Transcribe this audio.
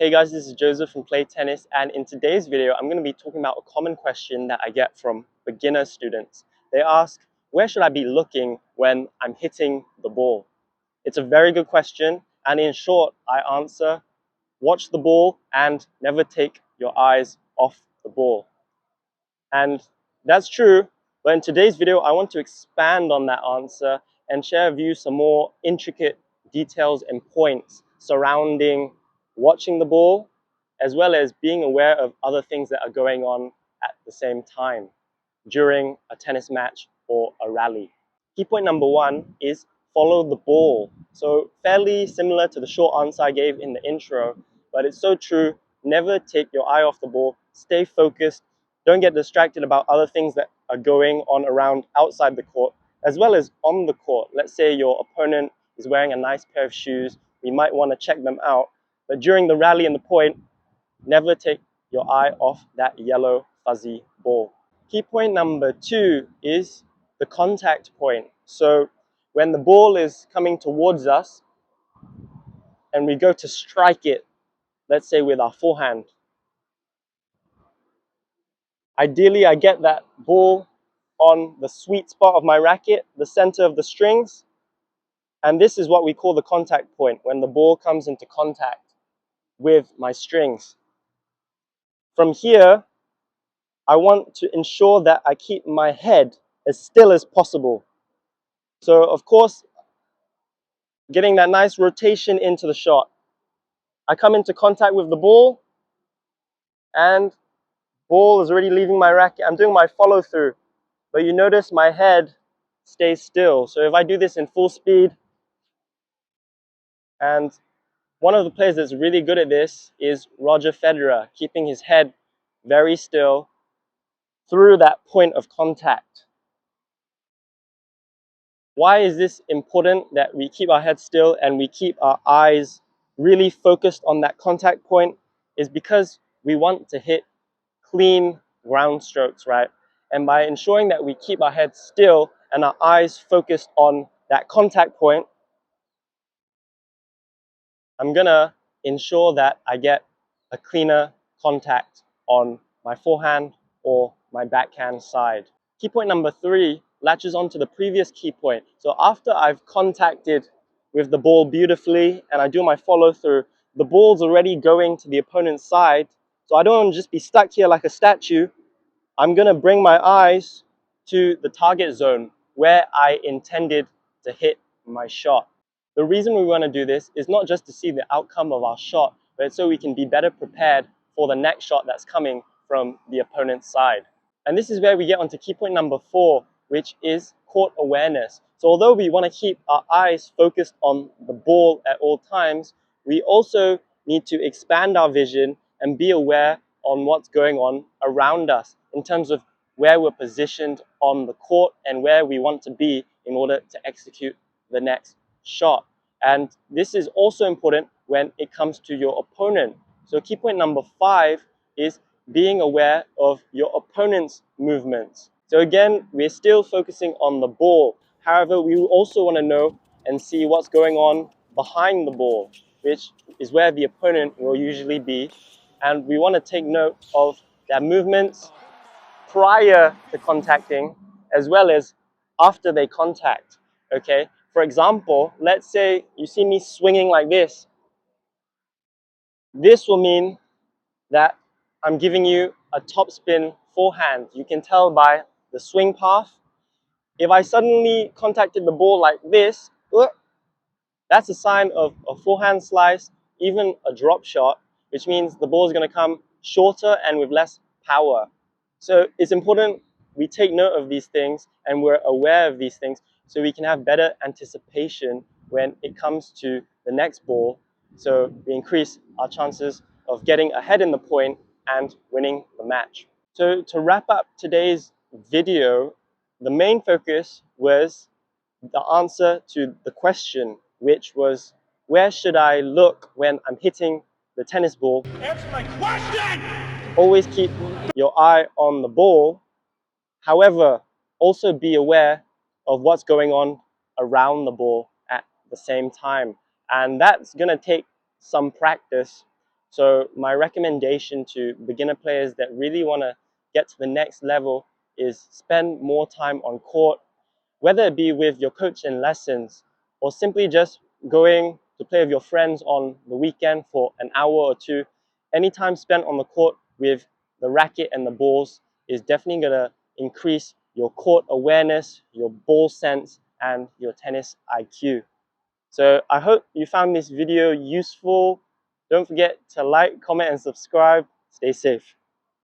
Hey guys, this is Joseph from Play Tennis, and in today's video I'm going to be talking about a common question that I get from beginner students. They ask, where should I be looking when I'm hitting the ball? It's a very good question, and in short I answer, watch the ball and never take your eyes off the ball. And that's true, but in today's video I want to expand on that answer and share with you some more intricate details and points surrounding watching the ball, as well as being aware of other things that are going on at the same time during a tennis match or a rally. Key point number one is follow the ball. So fairly similar to the short answer I gave in the intro, but it's so true. Never take your eye off the ball. Stay focused. Don't get distracted about other things that are going on around outside the court, as well as on the court. Let's say your opponent is wearing a nice pair of shoes. We might want to check them out. But during the rally and the point, never take your eye off that yellow fuzzy ball. Key point number two is the contact point. So when the ball is coming towards us and we go to strike it, let's say with our forehand, ideally I get that ball on the sweet spot of my racket, the center of the strings, and this is what we call the contact point, when the ball comes into contact with my strings. From here, I want to ensure that I keep my head as still as possible. So of course, getting that nice rotation into the shot. I come into contact with the ball, and ball is already leaving my racket. I'm doing my follow through, but you notice my head stays still. So if I do this in full speed, and one of the players that's really good at this is Roger Federer, keeping his head very still through that point of contact. Why is this important, that we keep our head still and we keep our eyes really focused on that contact point? Is because we want to hit clean ground strokes, right? And by ensuring that we keep our head still and our eyes focused on that contact point, I'm gonna ensure that I get a cleaner contact on my forehand or my backhand side. Key point number three latches on to the previous key point. So after I've contacted with the ball beautifully and I do my follow through, the ball's already going to the opponent's side. So I don't want to just be stuck here like a statue. I'm going to bring my eyes to the target zone where I intended to hit my shot. The reason we want to do this is not just to see the outcome of our shot, but it's so we can be better prepared for the next shot that's coming from the opponent's side. And this is where we get onto key point number four, which is court awareness. So although we want to keep our eyes focused on the ball at all times, we also need to expand our vision and be aware on what's going on around us in terms of where we're positioned on the court and where we want to be in order to execute the next shot. And this is also important when it comes to your opponent. So key point number five is being aware of your opponent's movements. So again, we're still focusing on the ball. However, we also want to know and see what's going on behind the ball, which is where the opponent will usually be. And we want to take note of their movements prior to contacting, as well as after they contact, okay? For example, let's say you see me swinging like this. This will mean that I'm giving you a topspin forehand. You can tell by the swing path. If I suddenly contacted the ball like this, that's a sign of a forehand slice, even a drop shot, which means the ball is going to come shorter and with less power. So it's important we take note of these things and we're aware of these things so we can have better anticipation when it comes to the next ball. So we increase our chances of getting ahead in the point and winning the match. So to wrap up today's video, the main focus was the answer to the question, which was, where should I look when I'm hitting the tennis ball? Answer my question! Always keep your eye on the ball. However, also be aware of what's going on around the ball at the same time. And that's going to take some practice. So my recommendation to beginner players that really want to get to the next level is spend more time on court, whether it be with your coach in lessons or simply just going to play with your friends on the weekend for an hour or two. Any time spent on the court with the racket and the balls is definitely going to increase your court awareness, your ball sense, and your tennis IQ. So I hope you found this video useful. Don't forget to like, comment, and subscribe. Stay safe.